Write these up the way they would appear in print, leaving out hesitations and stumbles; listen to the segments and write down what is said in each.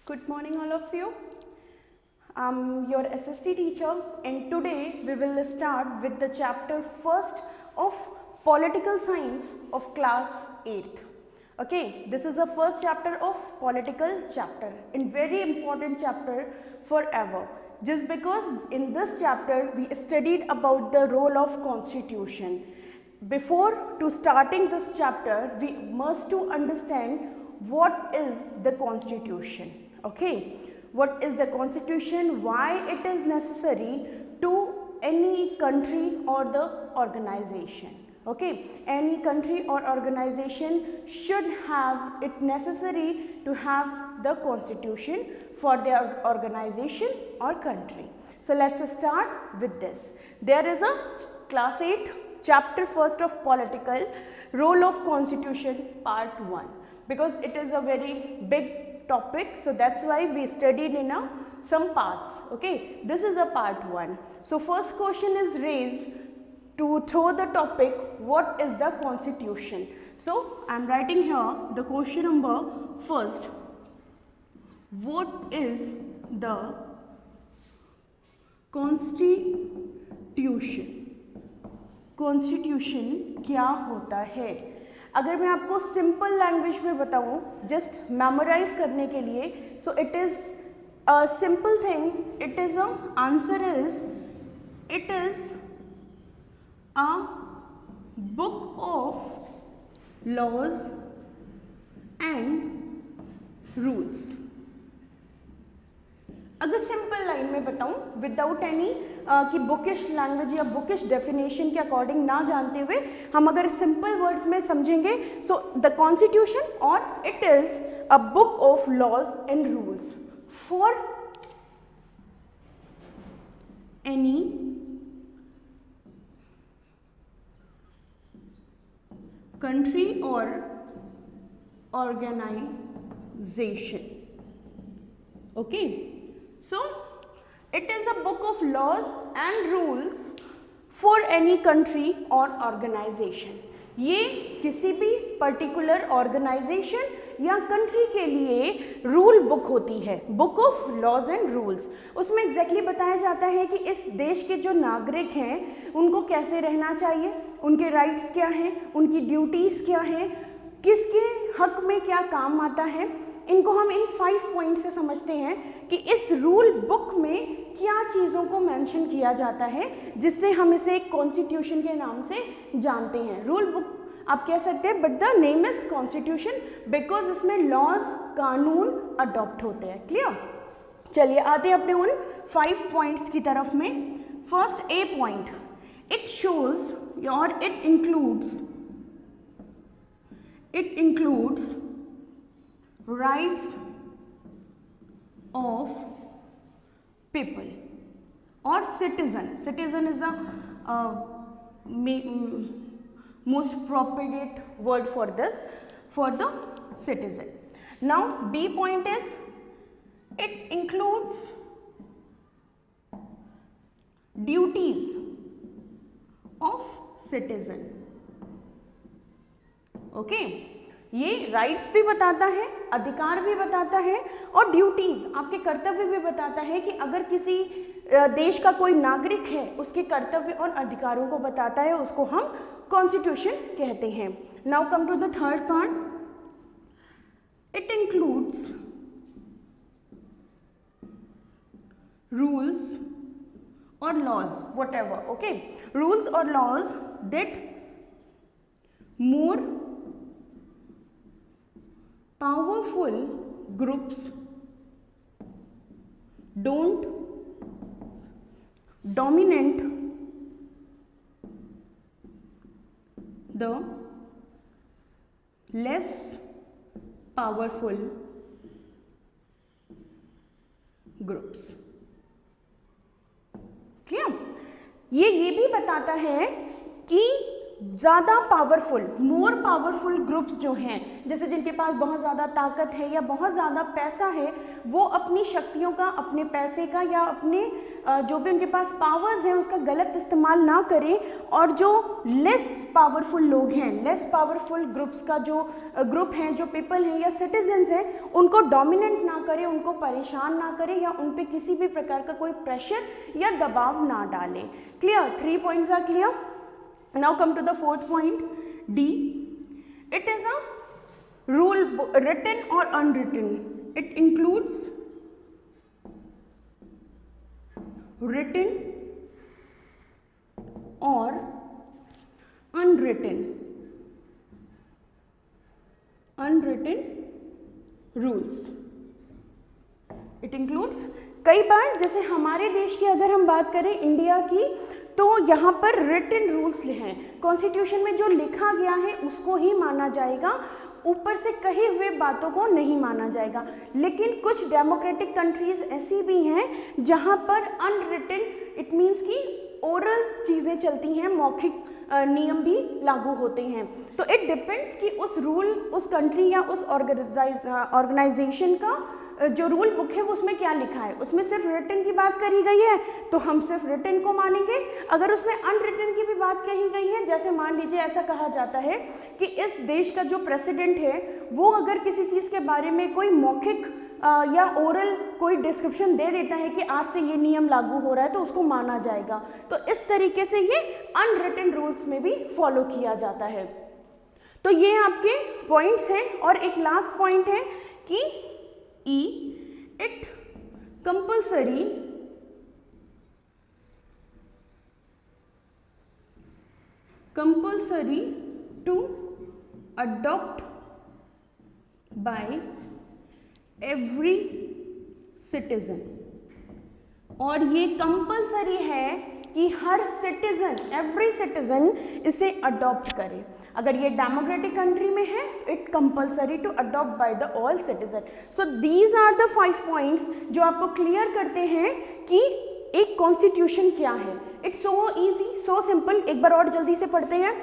Good morning, all of you. I'm your SST teacher, and today we will start with the chapter first of Political Science of class 8th. Okay, this is the first chapter of political chapter and very important chapter forever. Just because in this chapter we studied about the role of constitution. Before to starting this chapter, we must to understand what is the constitution. Okay, what is the constitution, why it is necessary to any country or the organization. Okay, any country or organization should have it necessary to have the constitution for their organization or country. So let's start with this. There is a class 8 chapter first of political role of constitution part 1, because it is a very big topic, so that's why we studied in some parts. Okay, this is a part 1. So first question is raised to throw the topic, what is the constitution? So I am writing here the question number first, what is the constitution? Constitution क्या होता है? अगर मैं आपको simple language में बताऊं, just memorise करने के लिए, so it is a simple thing. It is a answer is it is a book of laws and rules. अगर सिंपल लाइन में बताऊं विदाउट एनी कि बुकिश लैंग्वेज या बुकिश डेफिनेशन के अकॉर्डिंग ना जानते हुए, हम अगर सिंपल वर्ड्स में समझेंगे, सो द कॉन्स्टिट्यूशन और it is a book of laws and rules for any country or organization. Okay, so it is a book of laws and rules for any country or organization. ये किसी भी particular organisation या country के लिए rule book होती है, book of laws and rules. उसमें exactly बताया जाता है कि इस देश के जो नागरिक हैं उनको कैसे रहना चाहिए, उनके राइट्स क्या हैं, उनकी ड्यूटीज़ क्या हैं, किसके हक में क्या काम आता है. इनको हम इन 5 पॉइंट से समझते हैं कि इस रूल बुक में क्या चीज़ों को मेंशन किया जाता है, जिससे हम इसे एक कॉन्स्टिट्यूशन के नाम से जानते हैं. रूल बुक आप कह सकते हैं, but the name is constitution because इसमें लॉज, कानून अडॉप्ट होते हैं. क्लियर? चलिए आते हैं अपने उन 5 पॉइंट्स की तरफ में. First a point, it shows और it includes rights of people or citizen. Citizen is the most appropriate word for this, for the citizen. Now B point is it includes duties of citizen. Okay, ये rights भी बताता है, अधिकार भी बताता है और ड्यूटीज, आपके कर्तव्य भी बताता है कि अगर किसी देश का कोई नागरिक है उसके कर्तव्य और अधिकारों को बताता है, उसको हम कॉन्स्टिट्यूशन कहते हैं. Now come to the third part, it includes rules और laws, whatever. Okay, rules और laws that more powerful groups don't dominate the less powerful groups. Clear? ये भी बताता है कि ज़्यादा पावरफुल, मोर पावरफुल ग्रुप्स जो हैं, जैसे जिनके पास बहुत ज़्यादा ताकत है या बहुत ज़्यादा पैसा है, वो अपनी शक्तियों का, अपने पैसे का या अपने जो भी उनके पास पावर्स हैं उसका गलत इस्तेमाल ना करें, और जो लेस पावरफुल लोग हैं, लेस पावरफुल ग्रुप्स का जो ग्रुप हैं, जो पीपल हैं या सिटीजन्स हैं, उनको डोमिनेट ना करें, उनको परेशान ना करें या उन पे किसी भी प्रकार का कोई प्रेशर या दबाव ना डालें। Clear? 3 points are clear. Now come to the 4th point, D. It is a rule written or unwritten. It includes written or unwritten rules. It includes, कई बार जैसे हमारे देश की अगर हम बात करें इंडिया की, तो यहाँ पर रिटन रूल्स हैं, कॉन्स्टिट्यूशन में जो लिखा गया है उसको ही माना जाएगा, ऊपर से कही हुए बातों को नहीं माना जाएगा। लेकिन कुछ डेमोक्रेटिक कंट्रीज ऐसी भी हैं जहाँ पर अनरिटन, इट मीन्स कि ओरल चीज़ें चलती हैं, मौखिक नियम भी लागू होते हैं। तो इट डिपेंड्स कि उस रूल, उस कंट्री या उस ऑर्गेनाइजेशन का जो रूल बुक है वो उसमें क्या लिखा है। उसमें सिर्फ रिटन की बात करी गई है तो हम सिर्फ रिटन को मानेंगे। अगर उसमें अनरिटन की भी बात कही गई है, जैसे मान लीजिए ऐसा कहा जाता है कि इस देश का जो प्रेसिडेंट है वो अगर किसी चीज़ के बारे में कोई मौखिक या ओरल कोई डिस्क्रिप्शन दे देता है कि आज से ये नियम लागू हो रहा है, तो उसको माना जाएगा। तो इस तरीके से ये अनरिटन रूल्स में भी फॉलो किया जाता है। तो ये आपके पॉइंट्स हैं। और एक लास्ट पॉइंट है कि E, it compulsory to adopt by every citizen। और ये कंपल्सरी है कि हर सिटीजन, एवरी सिटीजन इसे अडॉप्ट करे। अगर ये डेमोक्रेटिक कंट्री में है, it compulsory to adopt by the all citizen. So these are the 5 points जो आपको क्लियर करते हैं कि एक कॉन्स्टिट्यूशन क्या है। It's so easy, so simple. एक बार और जल्दी से पढ़ते हैं।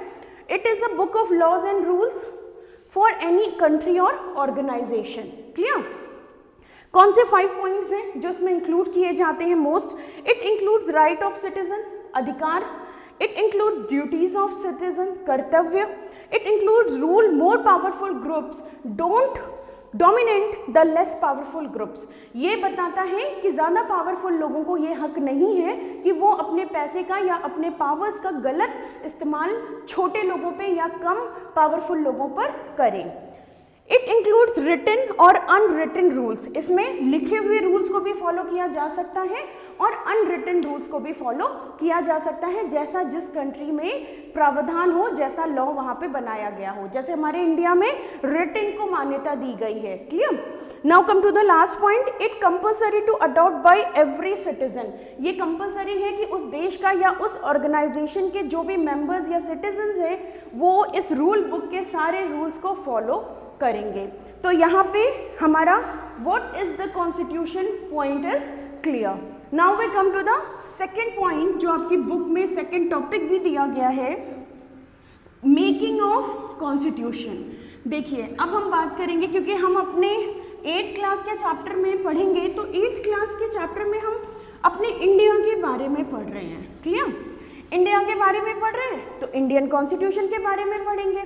It is a book of laws and rules for any country और ऑर्गेनाइजेशन। क्लियर? कौन से 5 पॉइंट्स हैं जो इसमें इंक्लूड किए जाते हैं most? It includes right of citizen, अधिकार। It includes duties of citizen, कर्तव्य। It includes rule more powerful groups don't dominate the less powerful groups. ये बताता है कि ज़्यादा पावरफुल लोगों को ये हक नहीं है कि वो अपने पैसे का या अपने पावर्स का गलत इस्तेमाल छोटे लोगों पे या कम पावरफुल लोगों पर करें। इट इंक्लूड्स रिटन और अनरिटन रूल्स। इसमें लिखे हुए रूल्स को भी फॉलो किया जा सकता है और अनरिटन रूल्स को भी फॉलो किया जा सकता है, जैसा जिस कंट्री में प्रावधान हो, जैसा लॉ वहाँ पे बनाया गया हो। जैसे हमारे इंडिया में रिटन को मान्यता दी गई है। Clear? Now come to the last point. It compulsory to adopt by every citizen. ये कंपल्सरी है कि उस देश का या उस ऑर्गेनाइजेशन के जो भी मेंबर्स या सिटीजन्स हैं वो इस रूल बुक के सारे रूल्स को फॉलो करेंगे। तो यहाँ पे हमारा what is the constitution point is clear. Now we come to the second point जो आपकी बुक में सेकेंड टॉपिक भी दिया गया है, मेकिंग ऑफ कॉन्स्टिट्यूशन। देखिए अब हम बात करेंगे, क्योंकि हम अपने 8th क्लास के चैप्टर में पढ़ेंगे, तो 8th क्लास के चैप्टर में हम अपने इंडिया के बारे में पढ़ रहे हैं। क्लियर? इंडिया के बारे में पढ़ रहे हैं तो इंडियन कॉन्स्टिट्यूशन के बारे में पढ़ेंगे।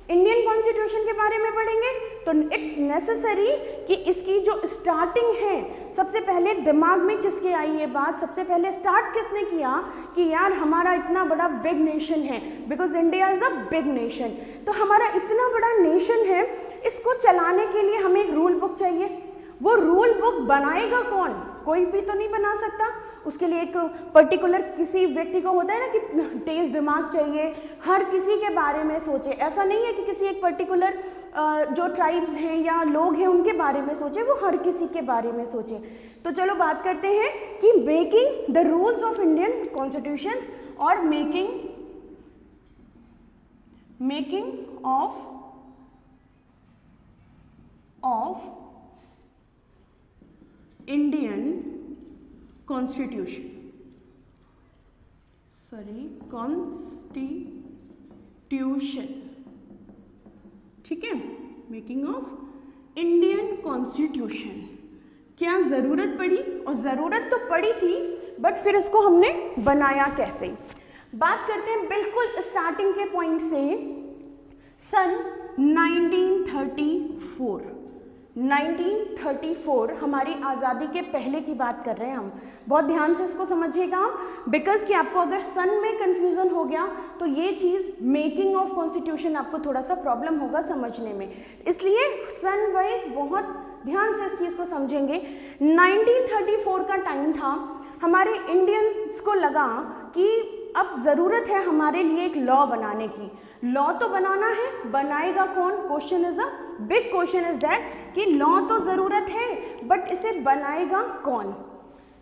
इंडियन कॉन्स्टिट्यूशन के बारे में पढ़ेंगे तो इट्स नेसेसरी कि इसकी जो स्टार्टिंग है, सबसे पहले दिमाग में किसके आई ये बात, सबसे पहले स्टार्ट किसने किया कि यार हमारा इतना बड़ा बिग नेशन है, because India is a big nation. तो हमारा इतना बड़ा नेशन है, इसको चलाने के लिए हमें एक रूल बुक चाहिए। वो रूल बुक बनाएगा कौन? कोई भी तो नहीं बना सकता। उसके लिए एक पर्टिकुलर किसी व्यक्ति को होता है ना कि तेज दिमाग चाहिए, हर किसी के बारे में सोचे। ऐसा नहीं है कि किसी एक पर्टिकुलर जो ट्राइब्स हैं या लोग हैं उनके बारे में सोचे, वो हर किसी के बारे में सोचे। तो चलो बात करते हैं कि making the rules of Indian constitution और मेकिंग ऑफ इंडियन कॉन्स्टिट्यूशन, ठीक है। मेकिंग ऑफ इंडियन कॉन्स्टिट्यूशन क्या ज़रूरत पड़ी? और ज़रूरत तो पड़ी थी बट फिर इसको हमने बनाया कैसे। बात करते हैं बिल्कुल स्टार्टिंग के पॉइंट से, सन 1934 हमारी आज़ादी के पहले की बात कर रहे हैं हम। बहुत ध्यान से इसको समझिएगा आप, बिकॉज कि आपको अगर सन में कंफ्यूजन हो गया तो ये चीज़ मेकिंग ऑफ कॉन्स्टिट्यूशन आपको थोड़ा सा प्रॉब्लम होगा समझने में, इसलिए सन वाइज बहुत ध्यान से इस चीज़ को समझेंगे। 1934 का टाइम था, हमारे इंडियंस को लगा कि अब ज़रूरत है हमारे लिए एक लॉ बनाने की। लॉ तो बनाना है, बनाएगा कौन? Question is a big question is that कि लॉ तो ज़रूरत है बट इसे बनाएगा कौन।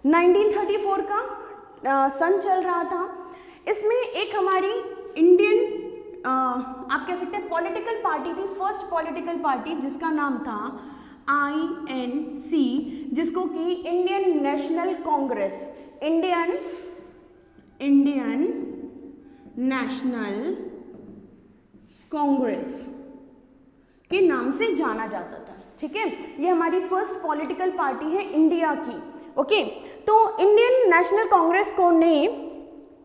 1934 का सन चल रहा था, इसमें एक हमारी इंडियन आप कह सकते हैं पॉलिटिकल पार्टी थी, फर्स्ट पॉलिटिकल पार्टी जिसका नाम था INC, जिसको कि Indian national Congress, Indian national Congress के नाम से जाना जाता था। ठीक है, ये हमारी फर्स्ट पॉलिटिकल पार्टी है इंडिया की। ओके, तो इंडियन नेशनल कांग्रेस को ने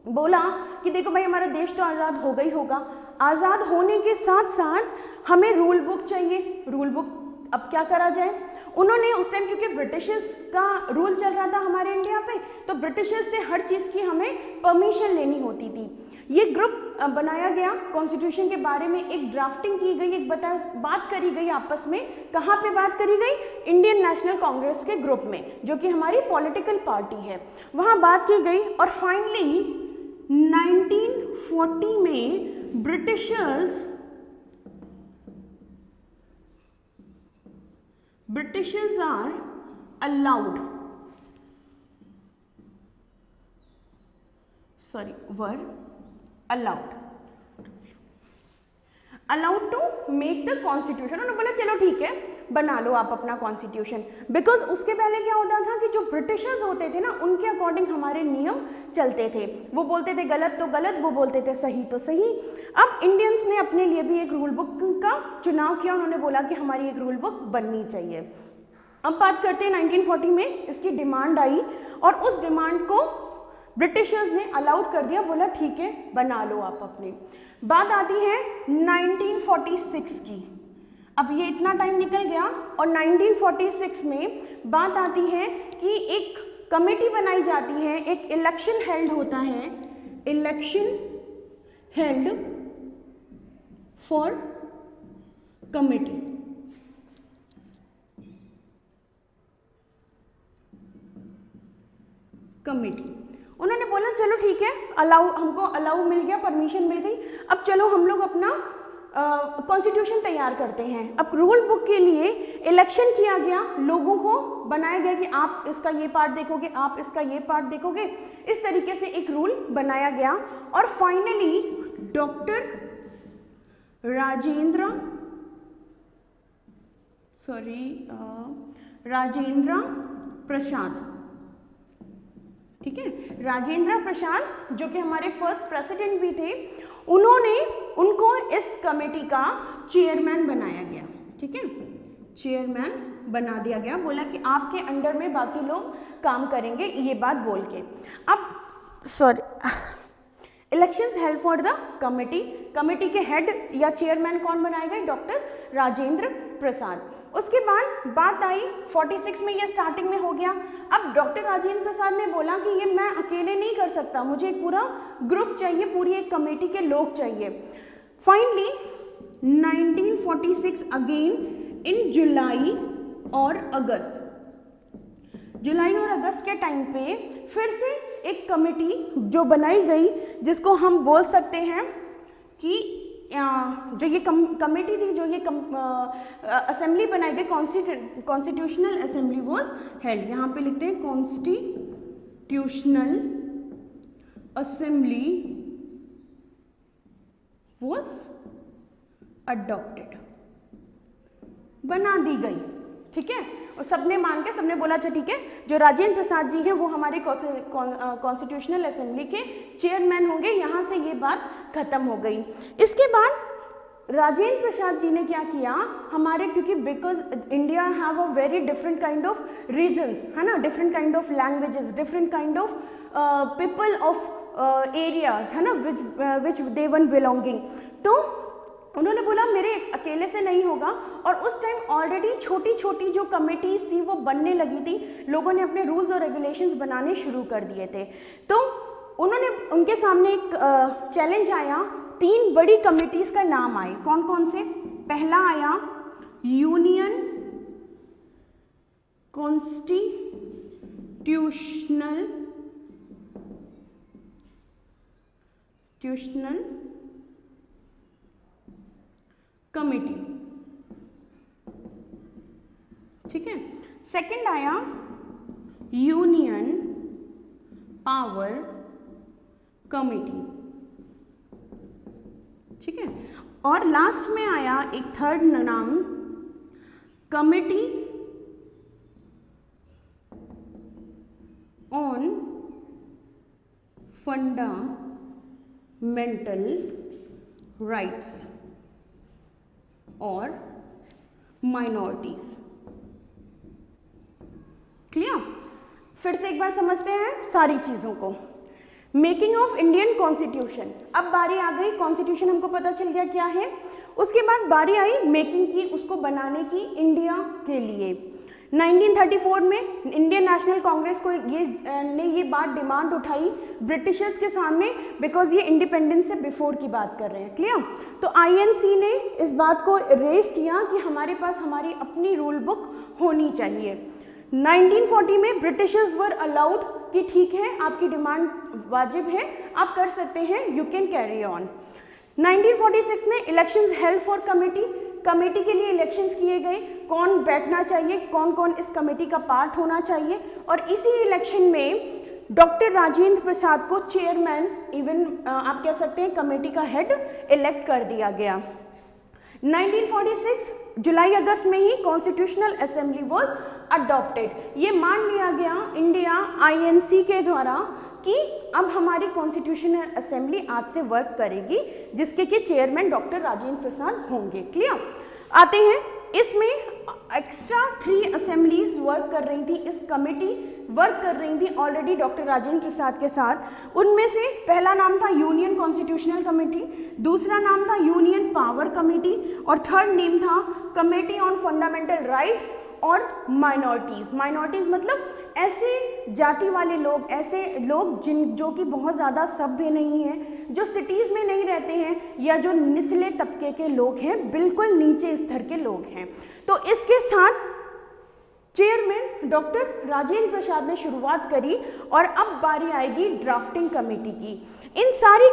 बोला कि देखो भाई हमारा देश तो आज़ाद होगा ही होगा, आज़ाद होने के साथ साथ हमें रूल बुक चाहिए। रूल बुक अब क्या करा जाए? उन्होंने उस टाइम, क्योंकि ब्रिटिशर्स का रूल चल रहा था हमारे इंडिया पे, तो ब्रिटिशर्स से हर चीज़ की हमें परमिशन लेनी होती थी। ये ग्रुप बनाया गया, कॉन्स्टिट्यूशन के बारे में एक ड्राफ्टिंग की गई, एक बात करी गई आपस में। कहाँ पे बात करी गई? इंडियन नेशनल कांग्रेस के ग्रुप में, जो कि हमारी पॉलिटिकल पार्टी है, वहाँ बात की गई। और फाइनली 1940 में Britishers are allowed, were allowed to make the constitution। उन्होंने बोला चलो ठीक है बना लो आप अपना कॉन्स्टिट्यूशन, बिकॉज उसके पहले क्या होता था कि जो ब्रिटिशर्स होते थे ना, उनके अकॉर्डिंग हमारे नियम चलते थे। वो बोलते थे गलत तो गलत, वो बोलते थे सही तो सही। अब इंडियंस ने अपने लिए भी एक रूल बुक का चुनाव किया, उन्होंने बोला कि हमारी एक रूल बुक बननी चाहिए। अब बात करते हैं 1940 में इसकी डिमांड आई और उस डिमांड को ब्रिटिशर्स ने अलाउड कर दिया, बोला ठीक है बना लो आप अपने। बात आती है 1946 की। अब ये इतना टाइम निकल गया और 1946 में बात आती है कि एक कमेटी बनाई जाती है, एक इलेक्शन हेल्ड होता है, इलेक्शन हेल्ड फॉर कमेटी। उन्होंने बोला चलो ठीक है, हमको अलाउ मिल गया, परमिशन मिल गई, अब चलो हम लोग अपना कॉन्स्टिट्यूशन तैयार करते हैं। अब रूल बुक के लिए इलेक्शन किया गया, लोगों को बनाया गया कि आप इसका ये पार्ट देखोगे, आप इसका ये पार्ट देखोगे, इस तरीके से एक रूल बनाया गया। और फाइनली डॉक्टर राजेंद्र प्रसाद, ठीक है, राजेंद्र प्रसाद जो कि हमारे फर्स्ट प्रेसिडेंट भी थे, उनको इस कमेटी का चेयरमैन बनाया गया। ठीक है, चेयरमैन बना दिया गया, बोला कि आपके अंडर में बाकी लोग काम करेंगे, ये बात बोल के। अब elections held for the committee के हेड या चेयरमैन कौन बनाए गए? डॉक्टर राजेंद्र प्रसाद। उसके बाद बात आई 46 में, ये स्टार्टिंग में हो गया। अब डॉक्टर राजेंद्र प्रसाद ने बोला कि ये मैं अकेले नहीं कर सकता, मुझे एक पूरा ग्रुप चाहिए, पूरी एक कमेटी के लोग चाहिए। फाइनली 1946 अगेन इन जुलाई और अगस्त के टाइम पे फिर से एक कमेटी जो बनाई गई, जिसको हम बोल सकते हैं कि जो ये कमेटी थी, जो ये असेंबली बनाई गई, कॉन्स्टिट्यूशनल असेंबली वॉज हेल्ड। यहाँ पे लिखते हैं कॉन्स्टिट्यूशनल असेंबली वॉज अडॉप्टेड, बना दी गई। ठीक है, और सबने मान के सबने बोला अच्छा ठीक है, जो राजेंद्र प्रसाद जी हैं वो हमारे कॉन्स्टिट्यूशनल असेंबली के चेयरमैन होंगे। यहाँ से ये बात खत्म हो गई। इसके बाद राजेंद्र प्रसाद जी ने क्या किया, हमारे क्योंकि because India have a very different kind of regions, है ना, different kind of languages, different kind of people of areas, है ना, विच दे वन बिलोंगिंग। तो उन्होंने बोला मेरे अकेले से नहीं होगा, और उस टाइम ऑलरेडी छोटी छोटी जो कमिटीज़ थी वो बनने लगी थी, लोगों ने अपने रूल्स और रेगुलेशंस बनाने शुरू कर दिए थे। तो उन्होंने, उनके सामने एक चैलेंज आया, 3 बड़ी कमिटीज़ का नाम आए, कौन कौन से? पहला आया यूनियन कॉन्स्टिट्यूशनल कमेटी, ठीक है। सेकंड आया यूनियन पावर कमेटी, ठीक है। और लास्ट में आया एक थर्ड नाम, कमेटी ऑन फंडामेंटल राइट्स और माइनॉरिटीज। क्लियर? फिर से एक बार समझते हैं सारी चीजों को। मेकिंग ऑफ इंडियन कॉन्स्टिट्यूशन, अब बारी आ गई, कॉन्स्टिट्यूशन हमको पता चल गया क्या है, उसके बाद बारी आई मेकिंग की, उसको बनाने की इंडिया के लिए। 1934 में इंडियन नेशनल कांग्रेस को ये बात डिमांड उठाई ब्रिटिशर्स के सामने, बिकॉज ये इंडिपेंडेंस से बिफोर की बात कर रहे हैं। क्लियर? तो आईएनसी ने इस बात को रेज किया कि हमारे पास हमारी अपनी रूल बुक होनी चाहिए। 1940 में ब्रिटिशर्स वर अलाउड कि ठीक है, आपकी डिमांड वाजिब है, आप कर सकते हैं, यू कैन कैरी ऑन। 1946 में elections held for committee, committee के लिए इलेक्शंस किए गए, कौन बैठना चाहिए, कौन कौन इस कमेटी का पार्ट होना चाहिए, और इसी इलेक्शन में डॉक्टर राजेंद्र प्रसाद को चेयरमैन, इवन आप कह सकते हैं कमेटी का हेड इलेक्ट कर दिया गया। 1946 जुलाई अगस्त में ही कॉन्स्टिट्यूशनल असेंबली वाज अडॉप्टेड। ये मान लिया गया इंडिया आईएनसी के द्वारा कि अब हमारी कॉन्स्टिट्यूशनल असेंबली आज से वर्क करेगी, जिसके कि चेयरमैन डॉक्टर राजेंद्र प्रसाद होंगे। क्लियर? आते हैं, इसमें एक्स्ट्रा 3 असेंबलीज वर्क कर रही थी, इस कमेटी वर्क कर रही थी ऑलरेडी डॉक्टर राजेंद्र प्रसाद के साथ। उनमें से पहला नाम था यूनियन कॉन्स्टिट्यूशनल कमेटी, दूसरा नाम था यूनियन पावर कमेटी, और थर्ड नेम था कमेटी ऑन फंडामेंटल राइट्स और माइनॉरिटीज़। माइनॉरिटीज़ मतलब ऐसे जाति वाले लोग, ऐसे लोग जो कि बहुत ज़्यादा सभ्य नहीं हैं, जो सिटीज़ में नहीं रहते हैं, या जो निचले तबके के लोग हैं, बिल्कुल नीचे स्तर के लोग हैं। तो इसके साथ चेयरमैन डॉक्टर राजेंद्र प्रसाद ने शुरुआत करी, और अब बारी आएगी ड्राफ्टिंग कमेटी की। इन सारी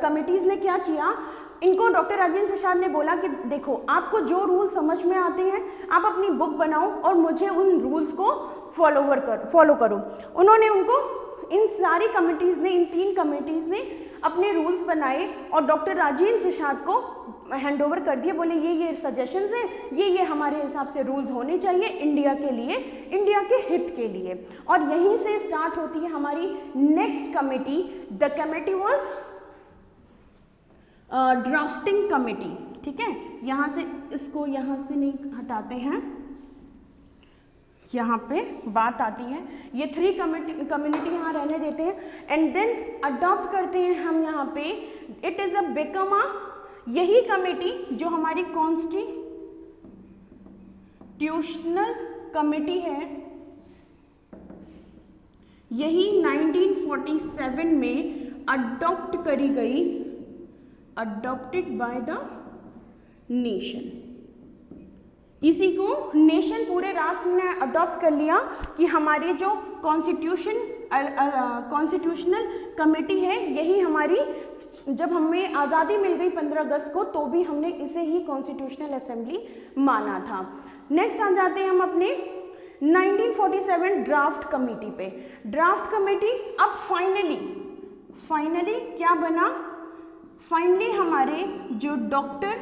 कमिटीज़ ने क्या किया, इनको डॉक्टर राजेंद्र प्रसाद ने बोला कि देखो, आपको जो रूल समझ में आते हैं आप अपनी बुक बनाओ और मुझे उन रूल्स को फॉलो करो। उन्होंने उनको, इन सारी कमिटीज़ ने, इन 3 कमिटीज़ ने अपने रूल्स बनाए और डॉक्टर राजेंद्र प्रसाद को हैंडओवर कर दिए। बोले ये सजेशंस हैं, ये हमारे हिसाब से रूल्स होने चाहिए इंडिया के लिए, इंडिया के हित के लिए। और यहीं से स्टार्ट होती है हमारी next committee. The committee was drafting committee. ठीक है, यहाँ से इसको यहाँ से नहीं हटाते हैं, यहाँ पे बात आती है, ये 3 कम्युनिटी यहाँ रहने देते हैं, एंड देन अडॉप्ट करते हैं हम यहाँ पे। It is a become a, यही कमेटी जो हमारी कॉन्स्टिट्यूशनल कमेटी है, यही 1947 में अडॉप्ट करी गई, अडॉप्टेड बाय द नेशन। इसी को नेशन, पूरे राष्ट्र ने अडॉप्ट कर लिया कि हमारी जो कॉन्स्टिट्यूशनल कमेटी है, यही हमारी, जब हमें आज़ादी मिल गई 15 अगस्त को, तो भी हमने इसे ही कॉन्स्टिट्यूशनल असेंबली माना था। नेक्स्ट आ जाते हैं हम अपने 1947 ड्राफ्ट कमेटी पे। ड्राफ्ट कमेटी अब फाइनली क्या बना, फाइनली हमारे जो डॉक्टर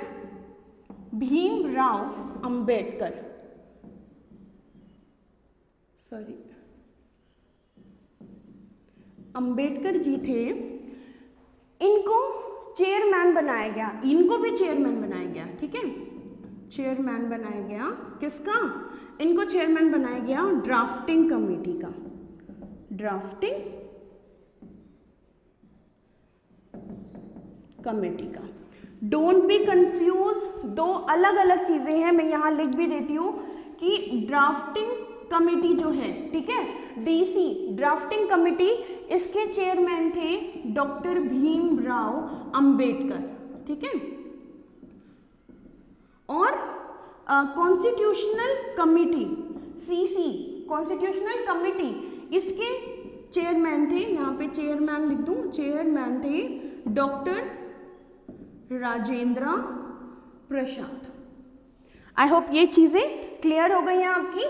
भीमराव अंबेडकर, अंबेडकर जी थे, इनको चेयरमैन बनाया गया, इनको भी चेयरमैन बनाया गया, ठीक है, चेयरमैन बनाया गया किसका, इनको चेयरमैन बनाया गया ड्राफ्टिंग कमेटी का, ड्राफ्टिंग कमेटी का। डोंट बी कंफ्यूज, दो अलग अलग चीजें हैं, मैं यहां लिख भी देती हूं कि ड्राफ्टिंग कमेटी जो है, ठीक है, डीसी ड्राफ्टिंग कमेटी, इसके चेयरमैन थे डॉक्टर भीमराव अंबेडकर, ठीक है। और constitutional committee CC, constitutional committee, इसके चेयरमैन थे, यहाँ पे चेयरमैन लिख दूं, चेयरमैन थे doctor Rajendra Prasad. I hope ये चीजें क्लियर हो गई हैं आपकी।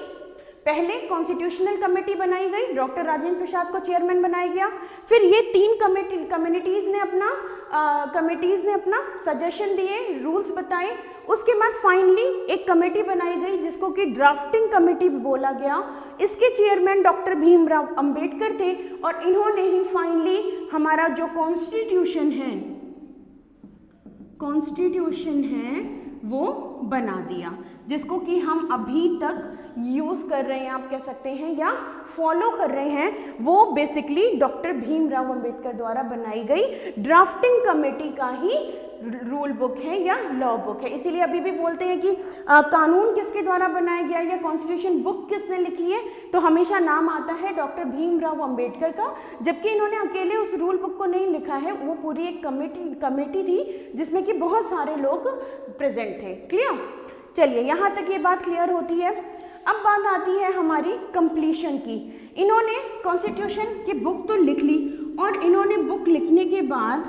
पहले कॉन्स्टिट्यूशनल कमेटी बनाई गई, डॉक्टर राजेंद्र प्रसाद को चेयरमैन बनाया गया, फिर ये तीन कमेटीज ने अपना सजेशन दिए, रूल्स बताए, उसके बाद फाइनली एक कमेटी बनाई गई जिसको कि ड्राफ्टिंग कमेटी बोला गया। इसके चेयरमैन डॉक्टर भीमराव अंबेडकर थे और इन्होंने ही फाइनली हमारा जो कॉन्स्टिट्यूशन है वो बना दिया, जिसको कि हम अभी तक यूज कर रहे हैं, आप कह सकते हैं, या फॉलो कर रहे हैं। वो बेसिकली डॉक्टर भीमराव अंबेडकर द्वारा बनाई गई ड्राफ्टिंग कमेटी का ही रूल बुक है या लॉ बुक है। इसीलिए अभी भी बोलते हैं कि कानून किसके द्वारा बनाया गया या कॉन्स्टिट्यूशन बुक किसने लिखी है, तो हमेशा नाम आता है डॉक्टर भीमराव अंबेडकर का, जबकि इन्होंने अकेले उस रूल बुक को नहीं लिखा है, वो पूरी एक कमेटी थी जिसमें कि बहुत सारे लोग प्रेजेंट थे। क्लियर? चलिए, यहाँ तक ये बात क्लियर होती है। अब बात आती है हमारी कंप्लीशन की। इन्होंने कॉन्स्टिट्यूशन की बुक तो लिख ली, और इन्होंने बुक लिखने के बाद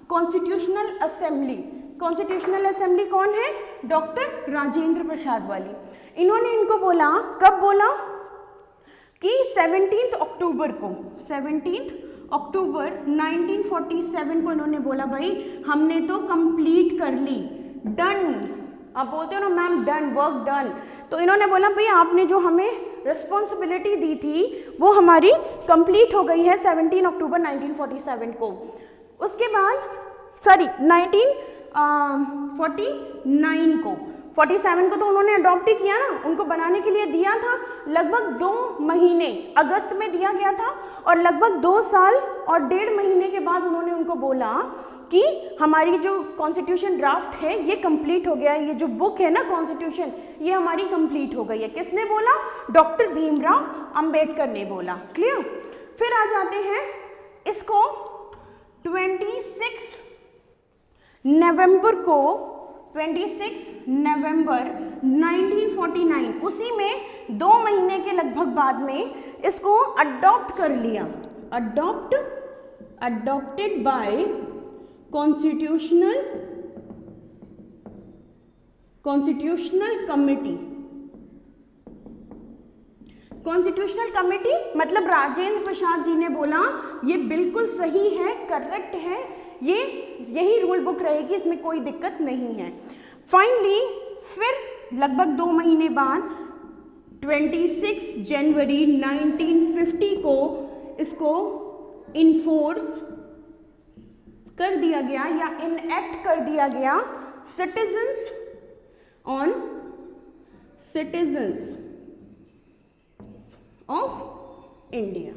कॉन्स्टिट्यूशनल असेंबली कौन है? डॉक्टर राजेंद्र प्रसाद वाली। इन्होंने इनको बोला, कब बोला कि 17 अक्टूबर 1947 को इन्होंने बोला, भाई हमने तो कंप्लीट कर ली, डन। आप बोलते हो ना मैम डन, वर्क डन, तो इन्होंने बोला भाई आपने जो हमें रिस्पॉन्सिबिलिटी दी थी वो हमारी कंप्लीट हो गई है 17 अक्टूबर 1947 को। उसके बाद 1949 को, 47 को तो उन्होंने अडॉप्ट ही किया ना, उनको बनाने के लिए दिया था लगभग 2 महीने, अगस्त में दिया गया था, और लगभग 2 साल और 1.5 महीने के बाद उन्होंने उनको बोला कि हमारी जो कॉन्स्टिट्यूशन ड्राफ्ट है ये कंप्लीट हो गया है, ये जो बुक है ना कॉन्स्टिट्यूशन, ये हमारी कंप्लीट हो गई है। किसने बोला? डॉक्टर भीमराव अंबेडकर ने बोला। क्लियर? फिर आ जाते हैं इसको 26 नवंबर 1949, उसी में 2 महीने के लगभग बाद में इसको अडॉप्ट कर लिया, अडॉप्टेड बाय कॉन्स्टिट्यूशनल कमेटी मतलब राजेंद्र प्रसाद जी ने बोला ये बिल्कुल सही है, करेक्ट है, यही रूल बुक रहेगी, इसमें कोई दिक्कत नहीं है। फाइनली फिर लगभग 2 महीने बाद 26 जनवरी 1950 को इसको इन्फोर्स कर दिया गया या इनएक्ट कर दिया गया सिटीजन्स ऑफ इंडिया,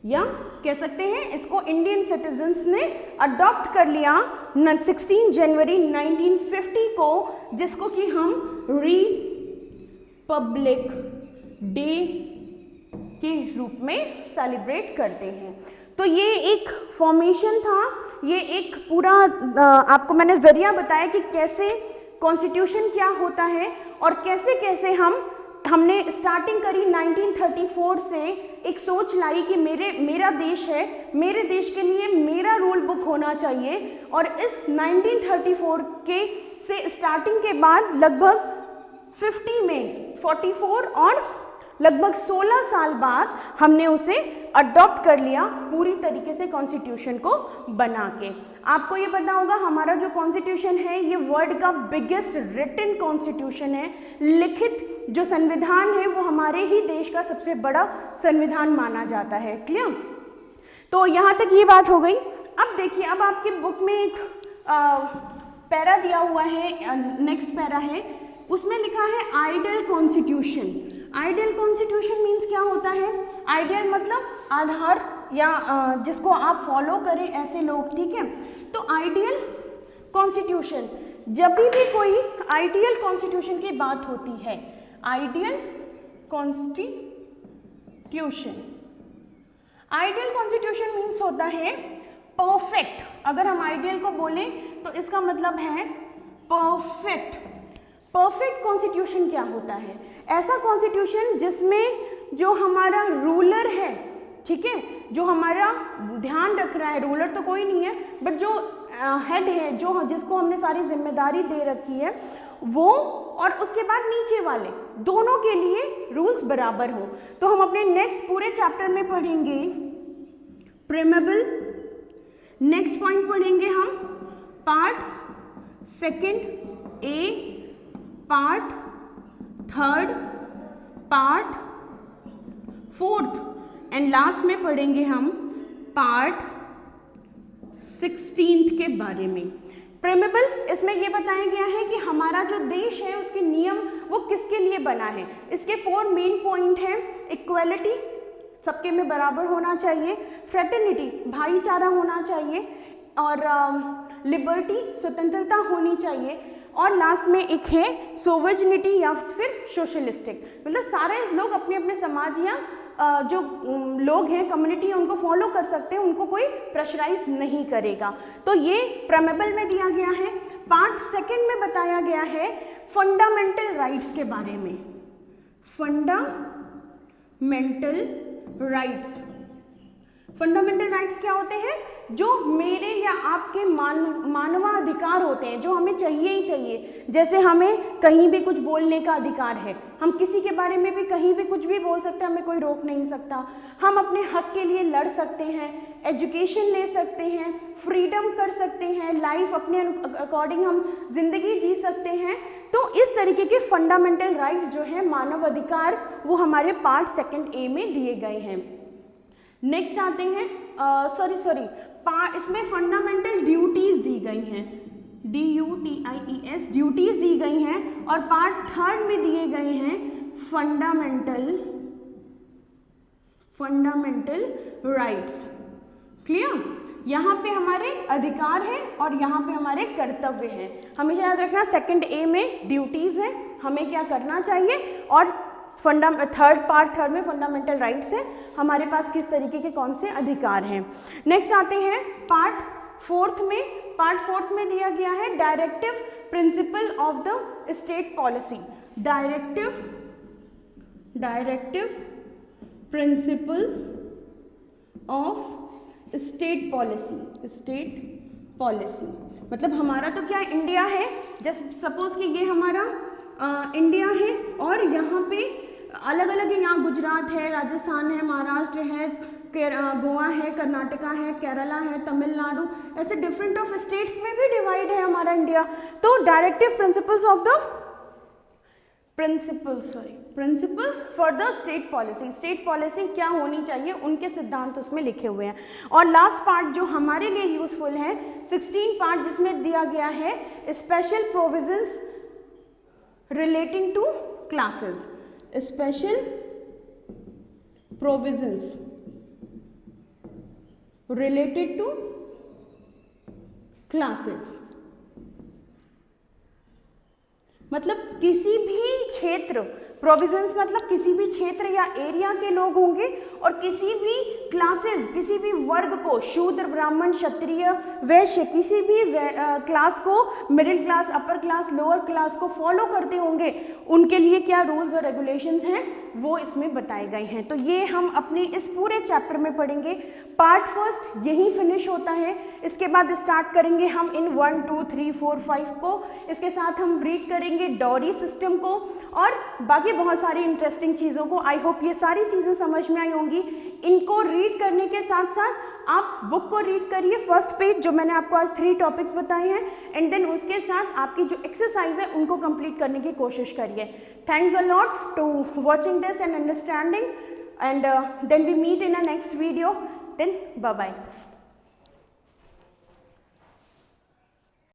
या कह सकते हैं इसको इंडियन सिटीजन्स ने अडॉप्ट कर लिया 16 जनवरी 1950 को, जिसको कि हम रिपब्लिक डे के रूप में सेलिब्रेट करते हैं। तो ये एक फॉर्मेशन था, ये एक पूरा आपको मैंने जरिया बताया कि कैसे कॉन्स्टिट्यूशन क्या होता है और कैसे कैसे हमने स्टार्टिंग करी 1934 से, एक सोच लाई कि मेरा देश है, मेरे देश के लिए मेरा रूल बुक होना चाहिए, और इस 1934 के से स्टार्टिंग के बाद लगभग 50 में 44 और लगभग 16 साल बाद हमने उसे अडॉप्ट कर लिया पूरी तरीके से कॉन्स्टिट्यूशन को बना के। आपको ये पता होगा हमारा जो कॉन्स्टिट्यूशन है ये वर्ल्ड का बिगेस्ट रिटन कॉन्स्टिट्यूशन है, लिखित जो संविधान है वो हमारे ही देश का सबसे बड़ा संविधान माना जाता है। क्लियर? तो यहाँ तक ये बात हो गई। अब देखिए, अब आपके बुक में एक पैरा दिया हुआ है, नेक्स्ट पैरा है, उसमें लिखा है ideal constitution. Ideal constitution means क्या होता है? आइडियल मतलब आधार या जिसको आप फॉलो करें ऐसे लोग, ठीक है। तो आइडियल कॉन्स्टिट्यूशन, जब भी कोई आइडियल कॉन्स्टिट्यूशन की बात होती है, ideal constitution, ideal constitution means होता है परफेक्ट। अगर हम आइडियल को बोलें तो इसका मतलब है परफेक्ट। परफेक्ट कॉन्स्टिट्यूशन क्या होता है? ऐसा कॉन्स्टिट्यूशन जिसमें जो हमारा रूलर है, ठीक है, जो हमारा ध्यान रख रहा है, रूलर तो कोई नहीं है बट जो हेड है, जो जिसको हमने सारी जिम्मेदारी दे रखी है, वो और उसके बाद नीचे वाले दोनों के लिए रूल्स बराबर हो। तो हम अपने नेक्स्ट पूरे चैप्टर में पढ़ेंगे प्रेमेबल। नेक्स्ट पॉइंट पढ़ेंगे हम part second A, part third, part fourth and last में पढ़ेंगे हम पार्ट 16 के बारे में। प्रेमेबल, इसमें यह बताया गया है कि हमारा जो देश है उसके नियम वो किसके लिए बना है। इसके 4 मेन पॉइंट हैं। इक्वलिटी, सबके में बराबर होना चाहिए, फ्रेटर्निटी, भाईचारा होना चाहिए, और लिबर्टी, स्वतंत्रता होनी चाहिए, और लास्ट में एक है सोवर्जिनिटी या फिर सोशलिस्टिक, मतलब सारे लोग अपने अपने समाज या जो लोग हैं, कम्युनिटी है, उनको फॉलो कर सकते हैं, उनको कोई प्रेशराइज नहीं करेगा। तो ये प्रेमेबल में दिया गया है। पार्ट सेकंड में बताया गया है फंडामेंटल राइट्स के बारे में। फंडामेंटल राइट्स, फंडामेंटल राइट्स क्या होते हैं? जो मेरे या आपके मानवाधिकार होते हैं, जो हमें चाहिए ही चाहिए। जैसे हमें कहीं भी कुछ बोलने का अधिकार है, हम किसी के बारे में भी कहीं भी कुछ भी बोल सकते हैं, हमें कोई रोक नहीं सकता। हम अपने हक के लिए लड़ सकते हैं, एजुकेशन ले सकते हैं, फ्रीडम कर सकते हैं, लाइफ अपने अकॉर्डिंग हम जिंदगी जी सकते हैं। तो इस तरीके के फंडामेंटल राइट्स जो है, मानव अधिकार, वो हमारे पार्ट सेकंड ए में दिए गए हैं। नेक्स्ट आते हैं इसमें फंडामेंटल ड्यूटीज दी गई हैं, DUTIES, ड्यूटीज दी गई हैं, और पार्ट थर्ड में दिए गए हैं फंडामेंटल राइट्स। क्लियर? यहाँ पे हमारे अधिकार हैं और यहाँ पे हमारे कर्तव्य हैं। हमें याद रखना, सेकंड ए में ड्यूटीज है, हमें क्या करना चाहिए, और पार्ट थर्ड में फंडामेंटल राइट्स है, हमारे पास किस तरीके के कौन से अधिकार हैं। नेक्स्ट आते हैं पार्ट फोर्थ में। पार्ट फोर्थ में दिया गया है directive principle of the state policy. Directive principles of state policy, मतलब हमारा तो क्या इंडिया है, जस्ट सपोज कि ये हमारा इंडिया है, और यहाँ पे अलग अलग है, यहाँ गुजरात है, राजस्थान है, महाराष्ट्र है, गोवा है, कर्नाटका है, केरला है, तमिलनाडु, ऐसे डिफरेंट ऑफ स्टेट्स में भी डिवाइड है हमारा इंडिया। तो directive principles of the principles for the state policy, state policy क्या होनी चाहिए, उनके सिद्धांत उसमें लिखे हुए हैं। और लास्ट पार्ट जो हमारे लिए यूजफुल है, 16 पार्ट, जिसमें दिया गया है special provisions relating to classes, special provisions related to classes, मतलब किसी भी क्षेत्र, प्रोविजंस मतलब किसी भी क्षेत्र या एरिया के लोग होंगे, और किसी भी क्लासेस, किसी भी वर्ग को, शूद्र, ब्राह्मण, क्षत्रिय, वैश्य, किसी भी क्लास को, middle class, upper class, lower class को फॉलो करते होंगे, उनके लिए क्या रूल्स और रेगुलेशंस हैं वो इसमें बताए गए हैं। तो ये हम अपने इस पूरे चैप्टर में पढ़ेंगे। पार्ट फर्स्ट यही फिनिश होता है, इसके बाद स्टार्ट करेंगे हम इन 1, 2, 3, 4, 5 को। इसके साथ हम रीड करेंगे डॉरी सिस्टम को और बाकी बहुत सारी इंटरेस्टिंग चीज़ों को। आई होप ये सारी चीज़ें समझ में आई होंगी। इनको रीड करने के साथ साथ आप बुक को रीड करिए, फर्स्ट पेज जो मैंने आपको आज 3 टॉपिक्स बताए हैं, एंड देन उसके साथ आपकी जो एक्सरसाइज है उनको कंप्लीट करने की कोशिश करिए। Thanks a lot to watching this and understanding, and then we meet in a next video. Then bye bye.